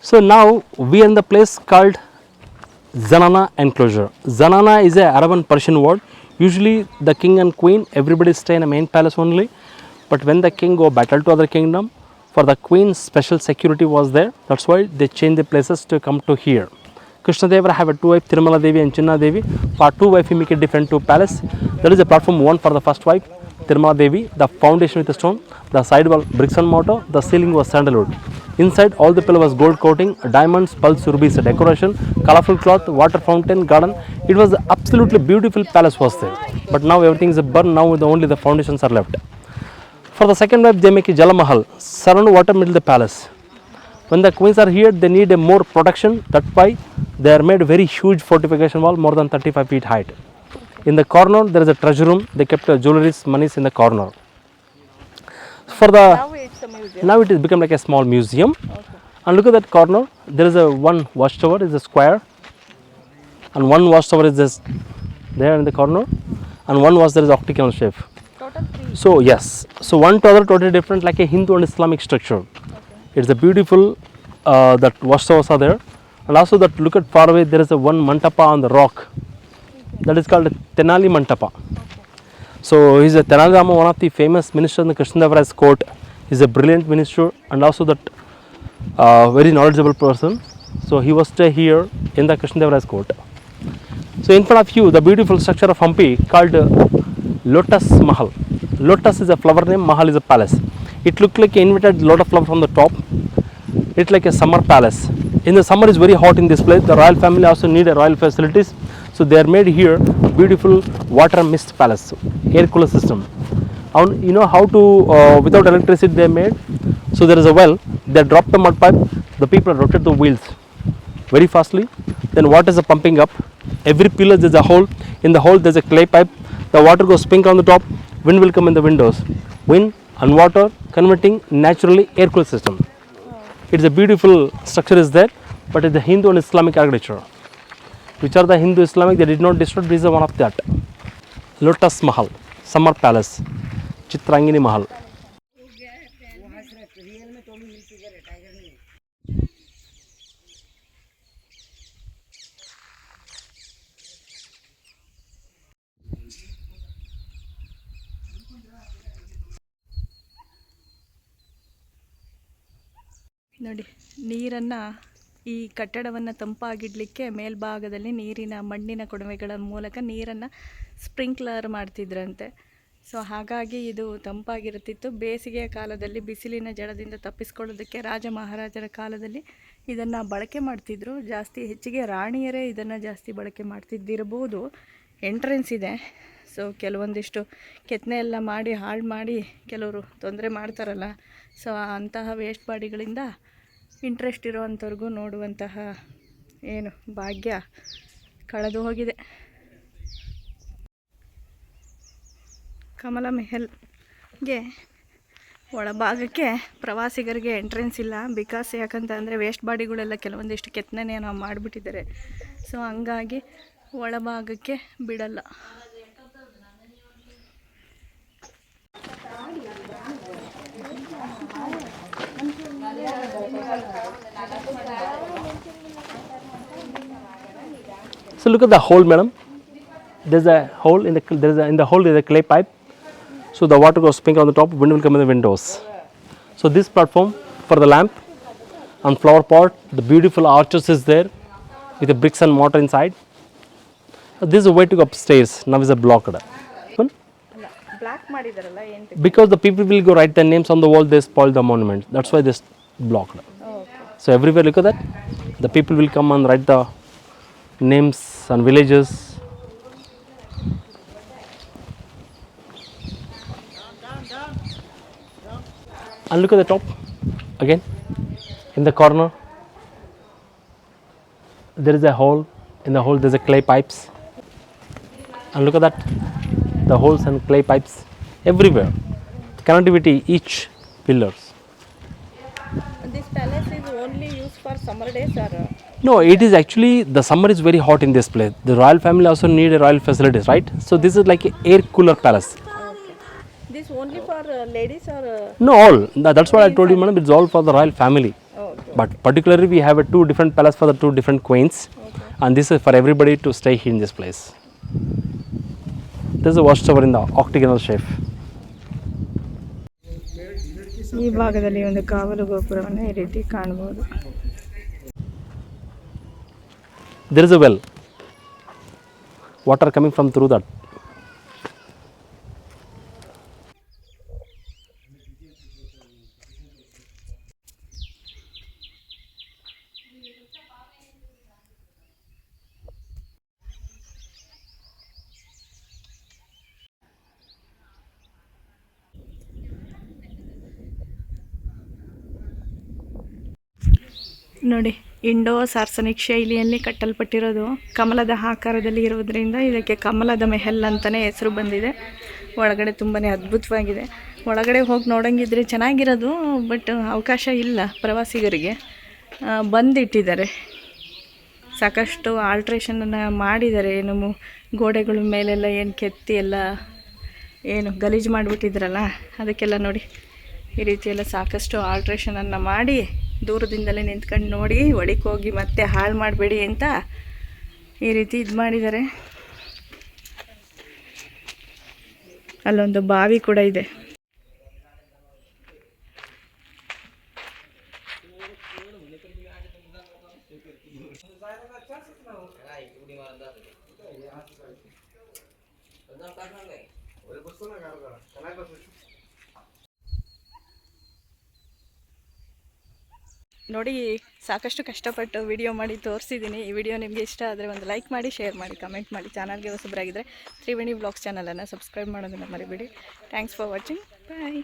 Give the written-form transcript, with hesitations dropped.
So now we are in the place called Zanana enclosure. Zanana is a Arab and Persian word. Usually the king and queen, everybody stay in a main palace only. But when the king go battle to other kingdom, for the queen special security was there. That's why they changed the places to come to here. Krishna Deva have a two wife, Tirumala Devi and Chinna Devi. For two wife he make a different two palace. There is a platform one for the first wife, Tirumala Devi. The foundation with the stone, the side wall bricks and mortar, the ceiling was sandalwood. Inside all the pillar was gold coating, diamonds, pearls, rubies, decoration, colorful cloth, water fountain, garden. It was absolutely beautiful palace was there. But now everything is burned. Now only the foundations are left. For the second wife, they make a Jala Mahal, surround water middle the palace. When the queens are here, they need a more protection. That's why they are made very huge fortification wall, more than 35 feet height. In the corner, there is a treasure room. They kept jewelries, monies in the corner. For the now it is become like a small museum. And look at that corner. There is a one watchtower, is a square, and one watchtower is just there in the corner, and one was there is octagonal shape. So yes, so one to other totally different, like a Hindu and Islamic structure. It's a beautiful that watchtowers are there, and also that look at far away there is a one mantapa on the rock, that is called Tenali Mantapa. So he is a Tenali Rama, one of the famous ministers in the Krishnadevaraya's court. He is a brilliant minister and also that very knowledgeable person. So he was stay here in the Krishnadevaraya's court. So in front of you, the beautiful structure of Hampi called Lotus Mahal. Lotus is a flower name, Mahal is a palace. It looked like an inverted lot of flower from the top. It's like a summer palace. In the summer it's very hot in this place. The royal family also need a royal facilities. So they are made here beautiful water mist palace, air cooler system. And you know how to, without electricity they made. So there is a well, they drop the mud pipe, the people rotate the wheels very fastly. Then water is pumping up. Every pillar there is a hole. In the hole there is a clay pipe. The water goes pink on the top, wind will come in the windows. Wind and water converting naturally air cool system. It's a beautiful structure is there, but it's the Hindu and Islamic architecture. Which are the Hindu Islamic, they did not destroy, this is one of that. Lotus Mahal, Summer Palace, Chitrangini Mahal. ನೋಡಿ, ನೀರನ್ನು ಈ ಕಟ್ಟಡವನ್ನು ತಂಪಾಗಿಡಲಿಕ್ಕೆ ಮೇಲ್ಭಾಗದಲ್ಲಿ ನೀರಿನ ಮಣ್ಣಿನ ಕೊಡವೆಗಳ ಮೂಲಕ ನೀರನ್ನು sprinkler ಮಾಡ್ತಿದ್ರಂತೆ. So ಹಾಗಾಗಿ ಇದು ತಂಪಾಗಿರುತ್ತಿತ್ತು. ಬೇಸಿಗೆಯ ಕಾಲದಲ್ಲಿ ಬಿಸಿಲಿನ ಜಳದಿಂದ ತಪ್ಪಿಸ್ಕೊಳ್ಳೋದಕ್ಕೆ ರಾಜ ಮಹಾರಾಜರ ಕಾಲದಲ್ಲಿ ಇದನ್ನು ಬಳಕೆ ಮಾಡ್ತಿದ್ರು. ಹೆಚ್ಚಿಗೆ ರಾಣಿಯರೇ ಇದನ್ನು ಜಾಸ್ತಿ ಬಳಕೆ ಮಾಡ್ತಿದ್ದಿರಬಹುದು. ಎಂಟ್ರೆನ್ಸ್ ಇದೆ. ಸೊ ಕೆಲವೊಂದಿಷ್ಟು ಕೆತ್ತನೆ ಎಲ್ಲ ಮಾಡಿ ಹಾಳು ಮಾಡಿ ಕೆಲವರು ತೊಂದರೆ ಮಾಡ್ತಾರಲ್ಲ, ಸೊ ಅಂತಹ ವೇಸ್ಟ್ ಬಾಡಿಗಳಿಂದ ಇಂಟ್ರೆಸ್ಟ್ ಇರೋವಂಥವ್ರಿಗೂ ನೋಡುವಂತಹ ಏನು ಭಾಗ್ಯ ಕಳೆದು ಹೋಗಿದೆ. ಕಮಲ ಮೆಹಲ್ಗೆ ಒಳಭಾಗಕ್ಕೆ ಪ್ರವಾಸಿಗರಿಗೆ ಎಂಟ್ರೆನ್ಸ್ ಇಲ್ಲ. ಯಾಕಂತ ಅಂದರೆ ವೇಸ್ಟ್ ಬಾಡಿಗಳೆಲ್ಲ ಕೆಲವೊಂದಿಷ್ಟು ಕೆತ್ತನೆ ನಾವು ಮಾಡಿಬಿಟ್ಟಿದ್ದಾರೆ. ಸೊ ಹಂಗಾಗಿ ಒಳಭಾಗಕ್ಕೆ ಬಿಡಲ್ಲ. So look at the hole, madam. There's a hole in the hole is a clay pipe. So the water goes pink on the top, wind will come in the windows. So this platform for the lamp and flower pot, the beautiful arches is there with the bricks and mortar inside. This is a way to go upstairs. Now is a blocked. Black ಮಾಡಿದಾರಲ್ಲ ಏನು? Because the people will go write their names on the wall, they spoil the monument. That's why this blocked. So everywhere look at that. The people will come and write the names and villages. And look at the top again. In the corner there is a hole. In the hole there is a clay pipes. And look at that, the holes and clay pipes everywhere. Connectivity each pillars. This palace is only used for summer days or? No, it is actually, the summer is very hot in this place. The royal family also need a royal facilities, right? So this is like a air cooler palace. Okay. This only for ladies or? No, all. That's what I told you, madam. It's all for the royal family. Oh, But particularly we have a 2 different palace for the 2 different queens, and this is for everybody to stay in this place. This is a watchtower in the octagonal shape. ಈ ಭಾಗದಲ್ಲಿ ಒಂದು ಕಾವಲು ಗೋಪುರವನ್ನು ಈ ರೀತಿ ಕಾಣಬಹುದು. There is a well, water coming from through that. ನೋಡಿ, Indo Saracenic ಶೈಲಿಯಲ್ಲಿ ಕಟ್ಟಲ್ಪಟ್ಟಿರೋದು, ಕಮಲದ ಆಕಾರದಲ್ಲಿ ಇರುವುದರಿಂದ ಇದಕ್ಕೆ ಕಮಲದ ಮೆಹಲ್ ಅಂತಲೇ ಹೆಸರು ಬಂದಿದೆ. ಒಳಗಡೆ ತುಂಬಾ ಅದ್ಭುತವಾಗಿದೆ. ಒಳಗಡೆ ಹೋಗಿ ನೋಡೋಂಗಿದ್ರೆ ಚೆನ್ನಾಗಿರೋದು, ಬಟ್ ಅವಕಾಶ ಇಲ್ಲ ಪ್ರವಾಸಿಗರಿಗೆ. ಬಂದಿಟ್ಟಿದ್ದಾರೆ, ಸಾಕಷ್ಟು ಆಲ್ಟ್ರೇಷನನ್ನು ಮಾಡಿದ್ದಾರೆ. ಏನು ಗೋಡೆಗಳ ಮೇಲೆಲ್ಲ ಏನು ಕೆತ್ತಿ ಎಲ್ಲ ಏನು ಗಲೀಜು ಮಾಡಿಬಿಟ್ಟಿದ್ರಲ್ಲ, ಅದಕ್ಕೆಲ್ಲ ನೋಡಿ ಈ ರೀತಿ ಎಲ್ಲ ಸಾಕಷ್ಟು ಆಲ್ಟ್ರೇಷನನ್ನು ಮಾಡಿ ದೂರದಿಂದಲೇ ನಿಂತ್ಕೊಂಡು ನೋಡಿ ಒಳಕ್ಕೆ ಹೋಗಿ ಮತ್ತೆ ಹಾಳು ಮಾಡಬೇಡಿ ಅಂತ ಈ ರೀತಿ ಇದು ಮಾಡಿದ್ದಾರೆ. ಅಲ್ಲೊಂದು ಬಾವಿ ಕೂಡ ಇದೆ. ನೋಡಿ, ಸಾಕಷ್ಟು ಕಷ್ಟಪಟ್ಟು ವಿಡಿಯೋ ಮಾಡಿ ತೋರಿಸಿದ್ದೀನಿ. ಈ ವಿಡಿಯೋ ನಿಮಗೆ ಇಷ್ಟ ಆದರೆ ಒಂದು ಲೈಕ್ ಮಾಡಿ, ಶೇರ್ ಮಾಡಿ, ಕಮೆಂಟ್ ಮಾಡಿ. ಚಾನಲ್ಗೆ ಹೊಸಬರಾಗಿದ್ದರೆ ತ್ರಿವೇಣಿ ವ್ಲಾಗ್ಸ್ ಚಾನಲನ್ನು ಸಬ್ಸ್ಕ್ರೈಬ್ ಮಾಡೋದನ್ನು ಮರಿಬೇಡಿ. Thanks for watching. ಬಾಯ್.